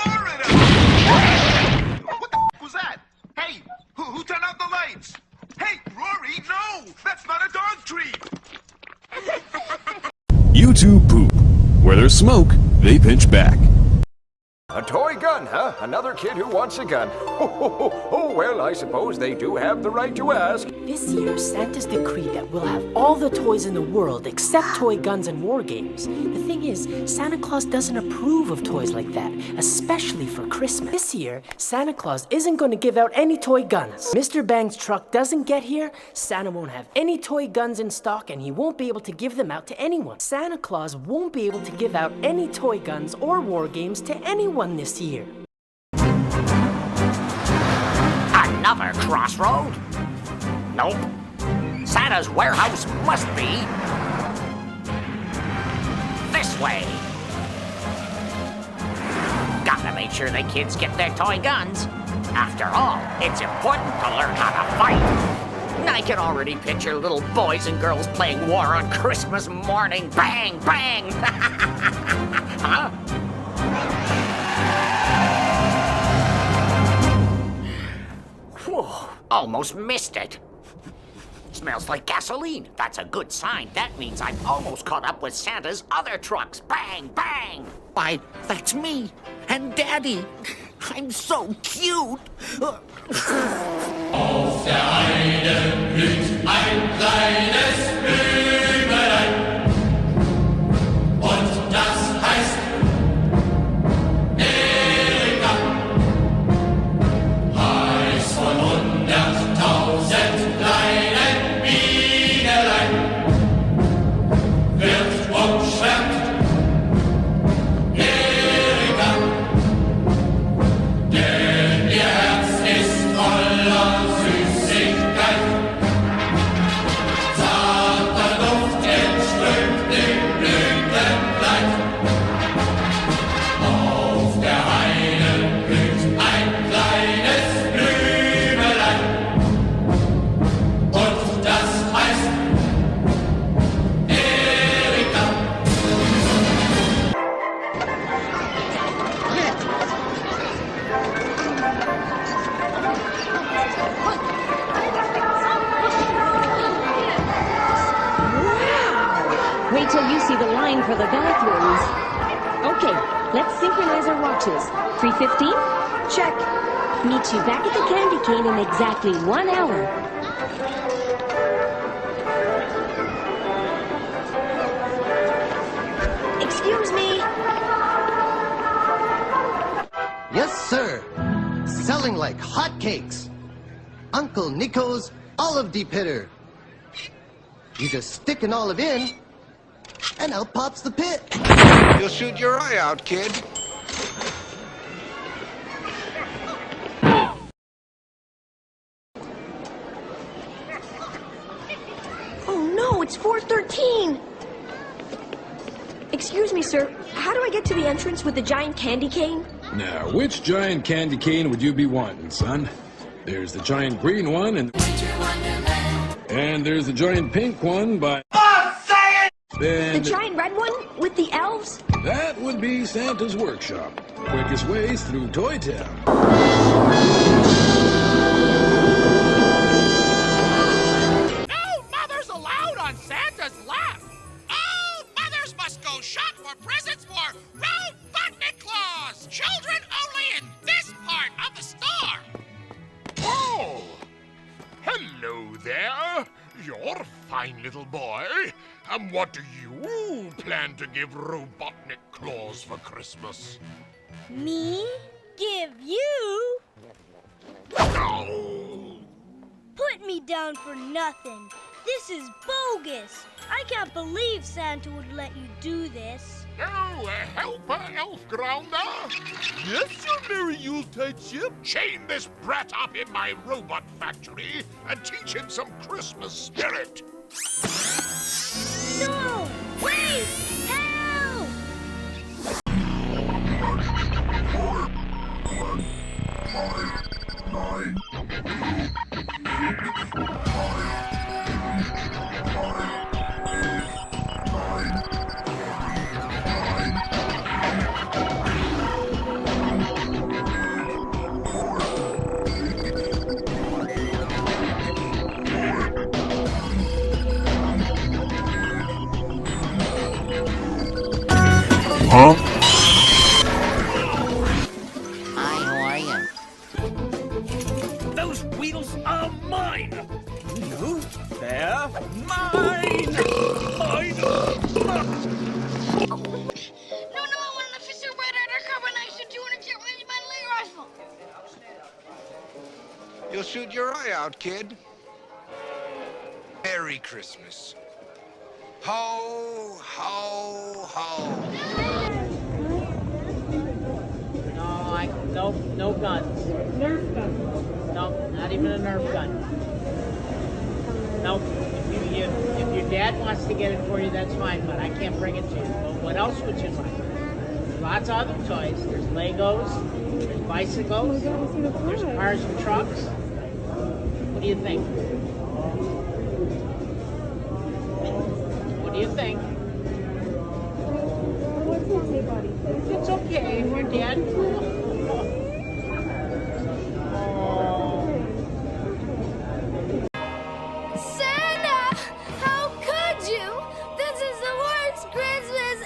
Florida! What the was that? Hey, who turned out the lights? Hey, Rory, no! That's not a dog treat! You two poop. Where there's smoke, they pinch back. A toy gun, huh? Another kid who wants a gun. Oh, well, I suppose they do have the right to ask. This year, Santa's decreed that we'll have all the toys in the world except toy guns and war games. The thing is, Santa Claus doesn't approve of toys like that, especially for Christmas. This year, Santa Claus isn't going to give out any toy guns. Mr. Bang's truck doesn't get here, Santa won't have any toy guns in stock, and he won't be able to give them out to anyone. Santa Claus won't be able to give out any toy guns or war games to anyone this year. Another crossroad? Nope. Santa's warehouse must be this way. Gotta make sure the kids get their toy guns. After all, it's important to learn how to fight. I can already picture little boys and girls playing war on Christmas morning. Bang, bang! Huh? Whew, almost missed it. Smells like gasoline. That's a good sign. That means I'm almost caught up with Santa's other trucks. Bang, bang! Why, that's me and Daddy. I'm so cute. Auf der einen blüht ein kleines Blümelein. Und das heißt Erika. Eins von 100.000 kleinen Bienelein wird umschwärmt. Erika. Denn ihr Herz ist voller Süßigkeit. Zarter Duft entströmt im Blütenkleid. Auf der einen blüht ein kleines Blümelein. Und das heißt Erika. Wait till you see the line for the bathrooms. Okay, let's synchronize our watches. 3:15? Check. Meet you back at the candy cane in exactly 1 hour. Excuse me. Yes, sir. Selling like hotcakes. Uncle Nico's Olive Depitter. You just stick an olive in, and out pops the pit. You'll shoot your eye out, kid. Oh no, it's 4:13. Excuse me, sir. How do I get to the entrance with the giant candy cane? Now, which giant candy cane would you be wanting, son? There's the giant green one, and there's the giant pink one by... The giant red one with the elves? That would be Santa's workshop. Quickest ways through Toy Town. No mothers allowed on Santa's lap. All mothers must go shop for presents for Robotnik Claus. Children only in this part of the store. Oh! Hello there! You're a fine little boy. And what do you plan to give Robotnik Claus for Christmas? Me? Give you? Oh! Put me down for nothing. This is bogus. I can't believe Santa would let you do this. Oh, helper elf grounder? Yes, your merry Yuletide ship. Chain this brat up in my robot factory and teach him some Christmas spirit. No! Wait! Help! You'll shoot your eye out, kid. Merry Christmas. Ho, ho, ho. No guns. Nerf gun. No, not even a Nerf gun. No, if your dad wants to get it for you, that's fine, but I can't bring it to you. But what else would you like? There's lots of other toys. There's Legos, there's bicycles, there's cars and trucks. What do you think? What do you think? It's okay if your dad... Santa! How could you? This is the worst Christmas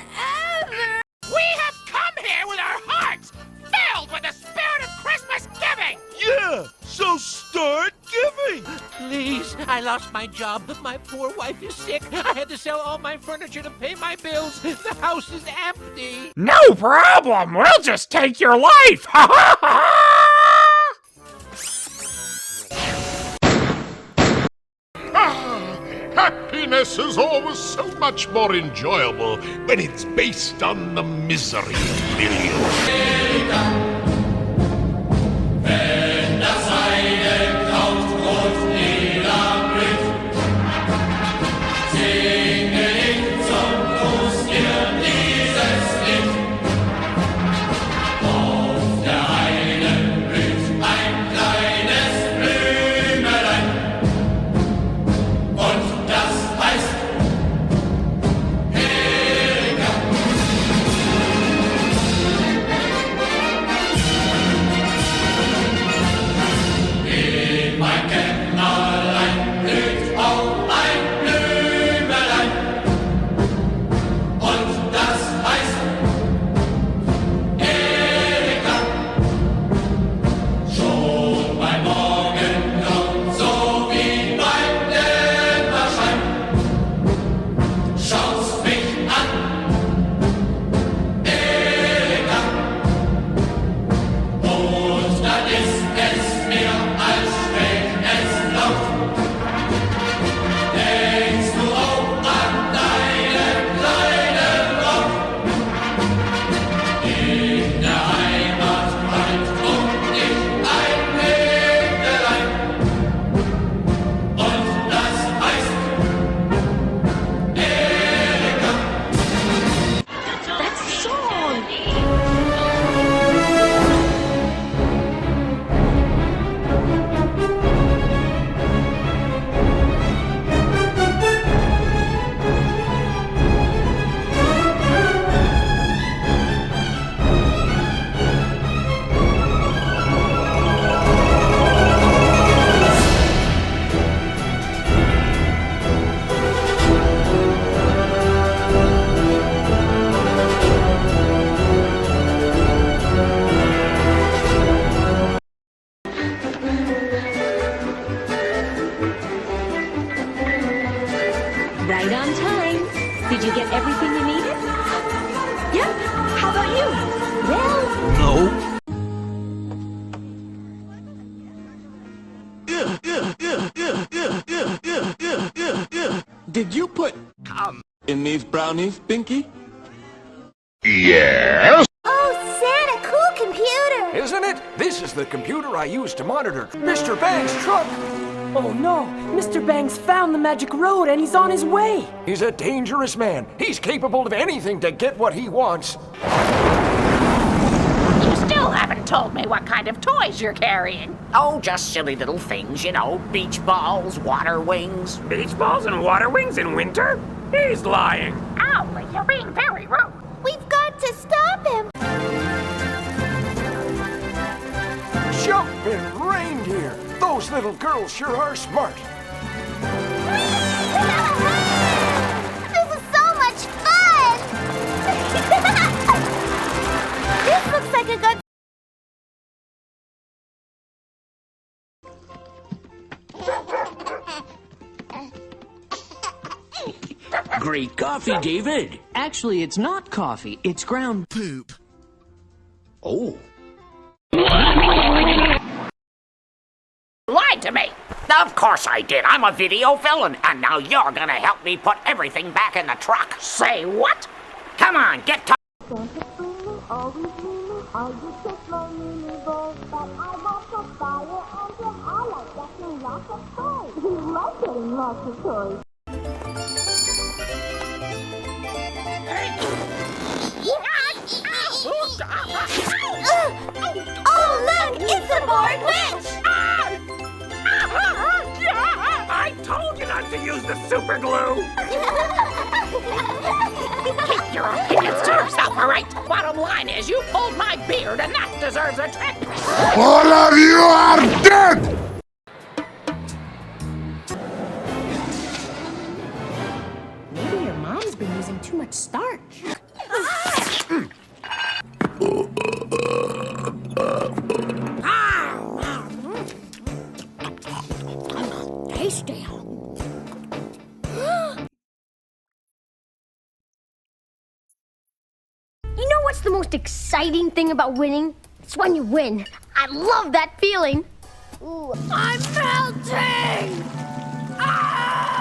ever! We have come here with our hearts filled with the spirit of Christmas giving! Yeah, so start giving! Please, I lost my job. My poor wife is sick. I had to sell all my furniture to pay my bills. The house is empty. No problem. We'll just take your life. Ha ha ha! Happiness is always so much more enjoyable when it's based on the misery of millions. Wenn das Heide kaut und jeder blüht, singe ich zum Gruß dir dieses Lied. Auf der Heide blüht ein kleines Blümelein, und das heißt Erika. In mein Kämmerlein blüht auch ein Blümelein, und das heißt Erika. Schon beim Morgengrauen sowie beim Dämmerschein schaut's mich an, Erika. Und dann ist es mir, als wenn es laut. Denkst du auch an deine kleine Braut? In der Heimat bleibt und nicht ein Mägdelein. Und das heißt Erika. That's the song! Right on time. Did you get everything you needed? Yep. How about you? Well, Did you put in these brownies, Pinky? Yes? Oh, Santa, cool computer! Isn't it? This is the computer I use to monitor Mr. Bang's truck. Oh no! Mr. Bang's found the magic road and he's on his way! He's a dangerous man. He's capable of anything to get what he wants. You still haven't told me what kind of toys you're carrying. Oh, just silly little things, you know, beach balls, water wings. Beach balls and water wings in winter? He's lying. Owly, you're being very rude. We've got to stop him! Jumping reindeer. Those little girls sure are smart. This is so much fun! This looks like a good... Great coffee, David. Actually, it's not coffee. It's ground poop. Oh. to me. Of course I did. I'm a video villain, and now you're gonna help me put everything back in the truck. Say what? Come on, get to... Oh, look! It's the board witch! I told you not to use the super glue! Keep your opinions to yourself, all right? Bottom line is, you pulled my beard, and that deserves a trick. All of you are dead! Maybe your mom's been using too much starch. Tasty. You know what's the most exciting thing about winning? It's when you win. I love that feeling. Ooh, I'm melting! Ah!